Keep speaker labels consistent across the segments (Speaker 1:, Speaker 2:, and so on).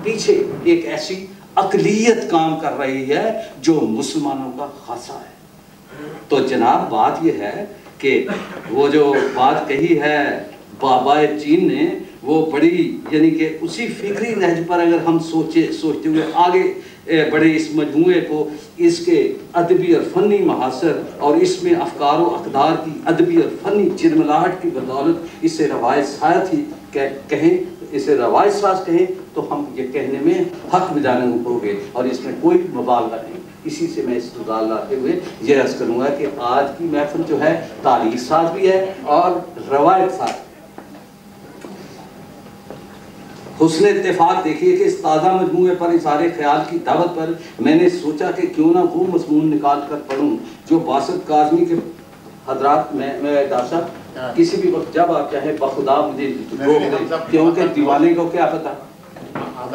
Speaker 1: پیچھے ایک ایسی اقلیت کام کر رہی ہے جو مسلمانوں کا خاصہ ہے۔ تو جناب بات یہ ہے کہ وہ جو بات کہی ہے بابا چین نے، وہ بڑی یعنی کہ اسی فکری نہج پر اگر ہم سوچتے ہوئے آگے بڑے اس مجموعے کو، اس کے ادبی اور فنی محاصر اور اس میں افکار و اقدار کی ادبی اور فنی چرملاہٹ کی بدولت اسے روایت ساز ہی کہیں، اسے روایت ساز کہیں تو ہم یہ کہنے میں حق بجانے ہو گے، اور اس میں کوئی مبالغہ نہیں۔ اسی سے میں استدلال لاتے ہوئے یہ عرض کروں گا کہ آج کی محفل جو ہے تاریخ ساز بھی ہے اور روایت ساز بھی۔ حسن اتفاق دیکھیے کہ اس تازہ مجموعے پر اظہار خیال کی دعوت پر میں نے سوچا کہ کیوں نہ وہ مضمون نکال کر پڑھوں جو باسط کاظمی کے حضرات میں ڈاکٹر صاحب کسی بھی وقت جب آپ چاہیں بخدا مجھے روک دیں، کیونکہ دیوانے کو کیا پتا،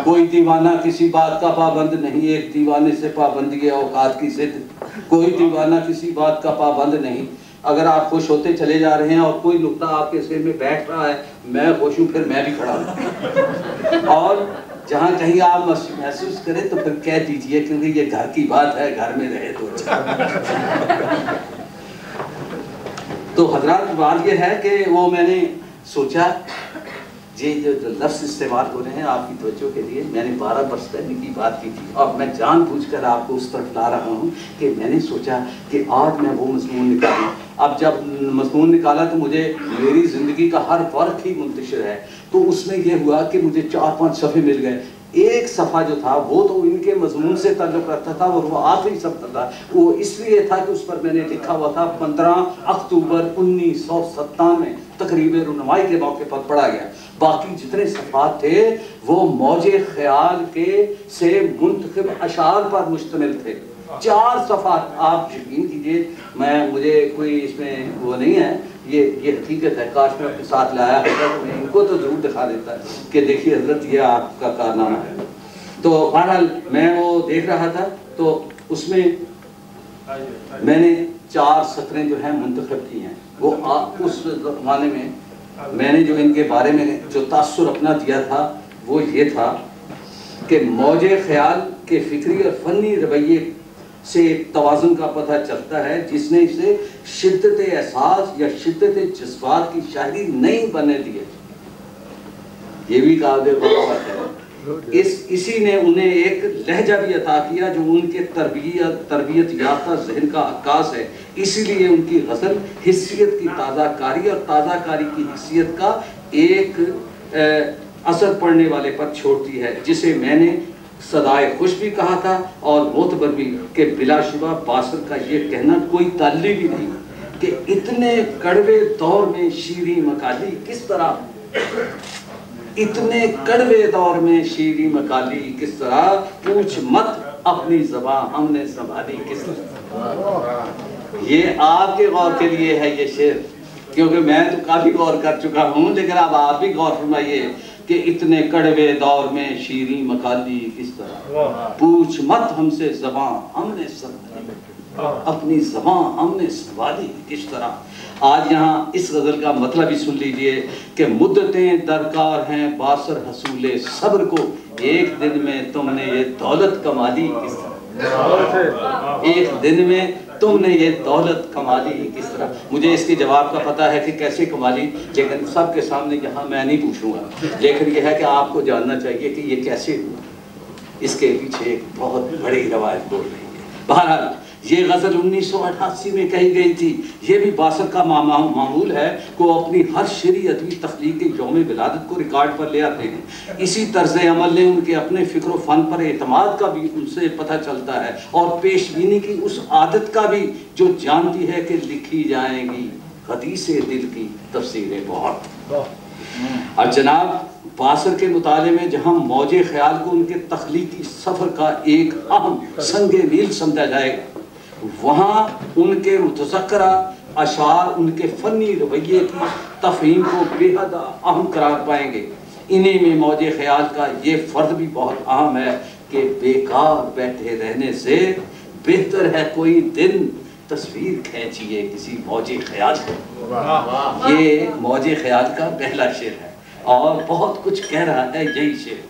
Speaker 1: کوئی دیوانہ کسی بات کا پابند نہیں، ایک دیوانے سے پابندی ہے اوقات کی ضد، کوئی دیوانہ کسی بات کا پابند نہیں۔ اگر آپ خوش ہوتے چلے جا رہے ہیں اور کوئی نقطہ آپ کے ذہن میں بیٹھ رہا ہے، میں خوش ہوں پھر میں بھی کھڑا ہوں، اور جہاں کہیں آپ محسوس کریں تو پھر کہہ دیجئے، کیونکہ یہ گھر کی بات ہے، گھر میں رہے تو اچھا۔ تو حضرات بات یہ ہے کہ وہ میں نے سوچا یہ جو لفظ استعمال ہو رہے ہیں آپ کی توجہ کے لیے، میں نے 12 برس پہلے کی بات کی تھی اور میں جان بوجھ کر آپ کو اس طرف لا رہا ہوں کہ میں نے سوچا کہ آج میں وہ مضمون نکالوں۔ اب جب مضمون نکالا تو مجھے میری زندگی کا ہر فرق ہی منتشر ہے، تو اس میں یہ ہوا کہ مجھے 4-5 صفحے مل گئے۔ ایک صفحہ جو تھا وہ تو ان کے مضمون سے تعلق رکھتا تھا اور وہ آخری صفحہ تھا، وہ اس لیے تھا کہ اس پر میں نے لکھا ہوا تھا 15 اکتوبر 1997 تقریب رونمائی کے موقع پر پڑھا گیا۔ باقی جتنے صفحات تھے وہ موج خیال کے سے منتخب اشعار پر مشتمل تھے۔ 4 صفحات، آپ یقین کیجئے، مجھے کوئی اس میں وہ نہیں ہے، یہ حقیقت ہے۔ کاش میں اپنے ساتھ لایا ہوتا تو میں ان کو تو ضرور دکھا دیتا کہ دیکھیے حضرت یہ آپ کا کارنامہ ہے۔ تو بہرحال میں وہ دیکھ رہا تھا تو اس میں میں نے 4 سطریں جو ہیں منتخب کی ہیں۔ وہ اس زمانے میں نے جو ان کے بارے میں جو تاثر اپنا دیا تھا وہ یہ تھا کہ موج خیال کے فکری اور فنی رویے سے ایک توازن کا پتہ چلتا ہے جس نے اسے شدت احساس یا شدت جذبات کی شاعری نہیں بننے دیے۔ یہ بھی قابل غور ہے۔ اسی نے انہیں ایک لہجہ بھی عطا کیا جو ان کے تربیت یافتہ ذہن کا عکاس ہے۔ اسی لیے ان کی غزل حسیت کی تازہ کاری اور تازہ کاری کی حسیت کا ایک اثر پڑنے والے پر چھوڑتی ہے، جسے میں نے صدائے خوش بھی کہا تھا اور معتبر بھی، کہ بلا شبہ باصر کا یہ کہنا کوئی تعلی بھی نہیں کہ اتنے کڑوے دور میں شیریں مکالی کس طرح، اتنے کڑوے دور میں شیریں مکالی کس طرح، پوچھ مت اپنی زبان ہم نے سنبھالی کس طرح۔ یہ آپ کے غور کے لیے ہے یہ شعر، کیونکہ میں تو کافی غور کر چکا ہوں، لیکن اب آپ بھی غور فرمائیے کہ اتنے کڑوے دور میں شیریں مکالی کس طرح، پوچھ مت ہم سے زبان ہم نے سنبھالی، اپنی زبان ہم نے سنبھالی کس طرح۔ آج یہاں اس غزل کا مطلب ہی سن لیجئے کہ مدتیں درکار ہیں باصر حصول صبر کو، ایک دن میں تم نے یہ دولت کما لی کس طرح، ایک دن میں تم نے یہ دولت کما لی کس طرح۔ مجھے اس کے جواب کا پتہ ہے کہ کیسے کما لی، لیکن سب کے سامنے یہاں میں نہیں پوچھوں گا، لیکن یہ ہے کہ آپ کو جاننا چاہیے کہ یہ کیسے ہوا، اس کے پیچھے ایک بہت بڑی روایت بول رہی ہے۔ بہرحال یہ غزل 1988 میں کہی گئی تھی۔ یہ بھی باصر کا معمول ہے کہ وہ اپنی ہر شعری ادبی تخلیق کے یوم ولادت کو ریکارڈ پر لے آتے ہیں۔ اسی طرز عمل نے ان کے اپنے فکر و فن پر اعتماد کا بھی ان سے پتہ چلتا ہے، اور پیش بینی کی اس عادت کا بھی جو جانتی ہے کہ لکھی جائیں گی حدیث دل کی تفسیریں بہت۔ اور جناب باصر کے مطالعے میں جہاں موج خیال کو ان کے تخلیقی سفر کا ایک اہم سنگ میل سمجھا جائے گا، وہاں ان کے متذکرہ اشعار ان کے فنی رویے کی تفہیم کو بے حد اہم قرار پائیں گے۔ انہی میں موج خیال کا یہ فرد بھی بہت اہم ہے کہ بیکار بیٹھے رہنے سے بہتر ہے کوئی دن تصویر کھینچیے کسی موج خیال کو۔ یہ موج خیال کا پہلا شعر ہے اور بہت کچھ کہہ رہا ہے یہی شعر۔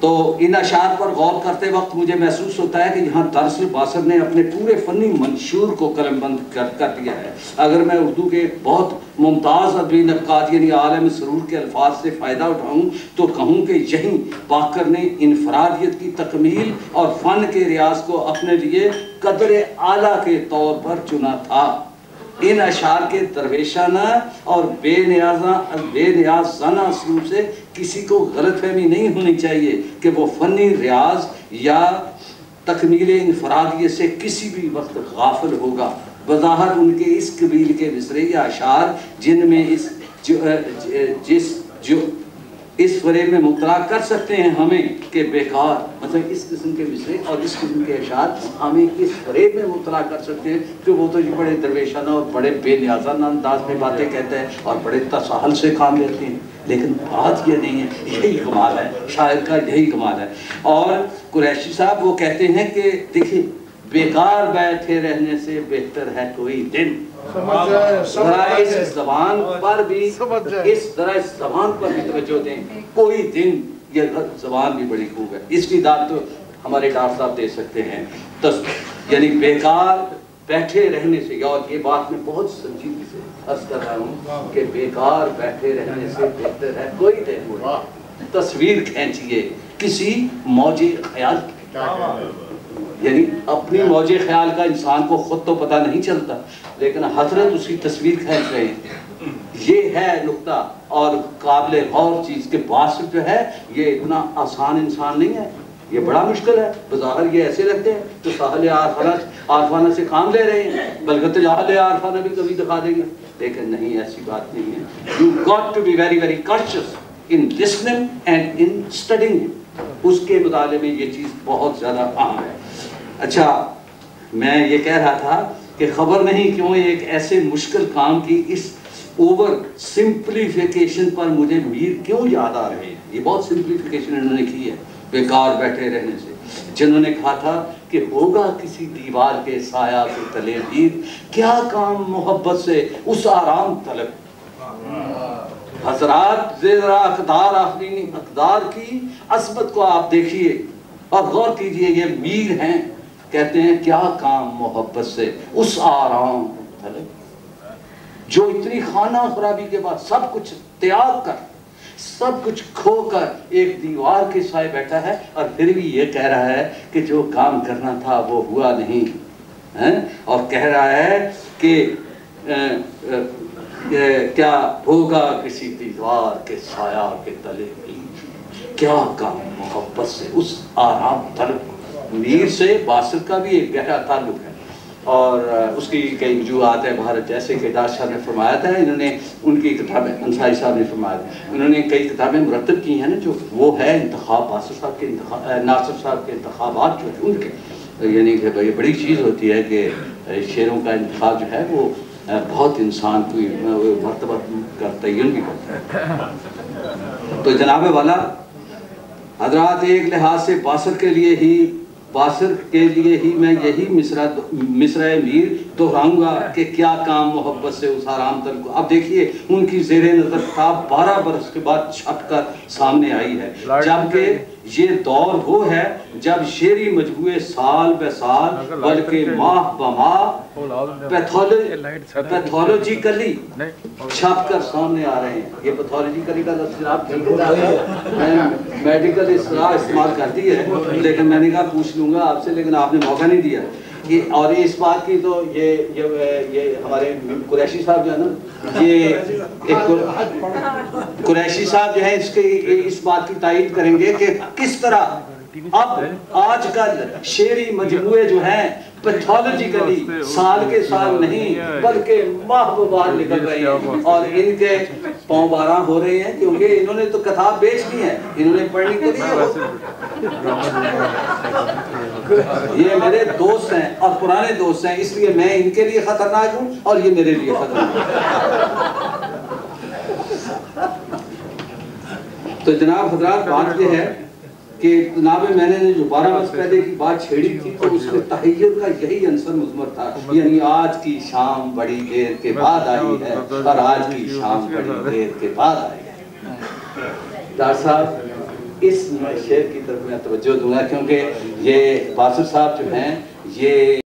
Speaker 1: تو ان اشعار پر غور کرتے وقت مجھے محسوس ہوتا ہے کہ یہاں دراصل باصر نے اپنے پورے فنی منشور کو قلم بند کر دیا ہے۔ اگر میں اردو کے بہت ممتاز ادبی نقاد یعنی عالم سرور کے الفاظ سے فائدہ اٹھاؤں تو کہوں کہ یہیں باقر نے انفرادیت کی تکمیل اور فن کے ریاض کو اپنے لیے قدر اعلیٰ کے طور پر چنا تھا۔ ان اشعار کے درویشانہ اور بے نیازانہ اسلوب سے کسی کو غلط فہمی نہیں ہونی چاہیے کہ وہ فنی ریاض یا تکمیل انفرادیت سے کسی بھی وقت غافل ہوگا۔ بظاہر ان کے اس قبیل کے مصرے یا اشعار جن میں اس فریب میں مبتلا کر سکتے ہیں ہمیں کہ بیکار، مطلب اس قسم کے مصرے اور اس قسم کے اشعار ہمیں اس فریب میں مبتلا کر سکتے ہیں کہ وہ تو بڑے درویشانہ اور بڑے بے نیازانہ انداز میں باتیں کہتے ہیں اور بڑے تساہل سے کام لیتے ہیں، لیکن بات یہ نہیں ہے۔ یہی کمال ہے شاعر کا، یہی کمال ہے۔ اور قریشی صاحب وہ کہتے ہیں کہ دیکھیں بیکار بیٹھے رہنے سے بہتر ہے کوئی دن۔ ذرا اس زبان پر بھی توجہ دیں، کوئی دن، یہ زبان بھی بڑی خوب ہے، اس کی داد تو ہمارے ڈاکٹر صاحب دے سکتے ہیں۔ یعنی بیکار بیٹھے رہنے سے، اور یہ بات میں بہت سنجیدگی سے عرض کر رہا ہوں کہ بیکار بیٹھے رہنے سے بہتر ہے کوئی دن۔ تصویر کھینچیے کسی موج خیال کی، یعنی اپنی موج خیال کا انسان کو خود تو پتہ نہیں چلتا، لیکن حضرت اس کی تصویر کھینچ رہے ہیں۔ یہ ہے نقطہ اور قابل غور چیز کہ باصر جو ہے یہ اتنا آسان انسان نہیں ہے، یہ بڑا مشکل ہے۔ بظاہر یہ ایسے لگتے ہیں تو ساحل عارفانہ سے کام لے رہے ہیں، بلکہ تجاہل عارفانہ بھی کبھی دکھا دیں گے، لیکن نہیں، ایسی بات نہیں ہے۔ You got to be very very cautious in listening and in studying۔ اس کے مطالعے میں یہ چیز بہت زیادہ اہم ہے۔ اچھا، میں یہ کہہ رہا تھا کہ خبر نہیں کیوں ایک ایسے مشکل کام کی اس اوور سمپلیفیکیشن پر مجھے میر کیوں یاد آ رہے ہیں۔ یہ بہت سمپلیفیکیشن انہوں نے کی ہے بیکار بیٹھے رہنے سے، جنہوں نے کہا تھا کہ ہوگا کسی دیوار کے سایہ کے تلے میر، کیا کام محبت سے اس آرام طلب۔ حضرات ذرا اقدار کی عظمت کو آپ دیکھیے اور غور کیجئے، یہ میر ہیں، کہتے ہیں کیا کام محبت سے اس آرام طلب، جو اتنی خانہ خرابی کے بعد سب کچھ تیاگ کر، سب کچھ کھو کر ایک دیوار کے سائے بیٹھا ہے اور پھر بھی یہ کہہ رہا ہے کہ جو کام کرنا تھا وہ ہوا نہیں، اور کہہ رہا ہے کہ کیا ہوگا کسی دیوار کے سایہ کے تلے میر، کیا کام محبت سے اس آرام طلب۔ میر سے باصر کا بھی ایک گہرا تعلق ہے اور اس کی کئی وجوہات ہیں بھارت، جیسے کہ داش صاحب نے فرمایا تھا، انہوں نے ان کی کتابیں، انصاری صاحب نے فرمایا تھا، انہوں نے کئی کتابیں مرتب کی ہیں نا، جو وہ ہے انتخاب باصر صاحب کے ناصر صاحب کے انتخابات جو ہیں ان کے، یعنی کہ یہ بڑی چیز ہوتی ہے کہ شعروں کا انتخاب جو ہے وہ بہت انسان کو مرتبہ کا تعین بھی کرتا ہے۔ تو جناب والا حضرات، ایک لحاظ سے باصر کے لیے ہی میں یہی مصرع میر دہراؤں گا کہ کیا کام محبت سے اس آرام تل کو۔ اب دیکھیے ان کی زیر نظر کتاب 12 برس کے بعد چھپ کر سامنے آئی ہے، جبکہ یہ دور وہ ہے جب شعری مجموعے سال بہ سال بلکہ ماہ بہ ماہ پیتھولوجیکلی چھپ کر سامنے آ رہے ہیں۔ یہ پیتھولوجیکلی کا لفظ آپ میں میڈیکل اصطلاح استعمال کرتی ہے، لیکن میں نے کہا پوچھ لوں گا آپ سے، لیکن آپ نے موقع نہیں دیا۔ اور اس بات کی تو یہ ہمارے قریشی صاحب جو ہے نا، یہ قریشی صاحب جو ہے اس بات کی تائید کریں گے کہ کس طرح اب آج کل شعری مجموعے جو ہیں پیتھولوجیکلی سال کے سال نہیں بلکہ ماہ بہ ماہ نکل رہے ہیں، اور ان کے پاؤں باراں ہو رہے ہیں کیونکہ انہوں نے تو کتاب بیچ دی ہے، انہوں نے پڑھنی تو نہیں ہے۔ یہ میرے دوست ہیں اور پرانے دوست ہیں، اس لیے میں ان کے لیے خطرناک ہوں اور یہ میرے لیے خطرناک ہے۔ تو جناب حضرات، بات یہ ہے کہ جناب میں نے جو 12 برس پہلے کی بات چھیڑی تھی تو اس میں تحیر کا یہی عنصر مضمر تھا، یعنی آج کی شام بڑی دیر کے بعد آئی ہے اور آج کی شام بڑی دیر کے بعد آئی ہے۔ ڈاکٹر صاحب اس شعر کی طرف میں توجہ دوں گا، کیونکہ یہ باسط صاحب جو ہیں یہ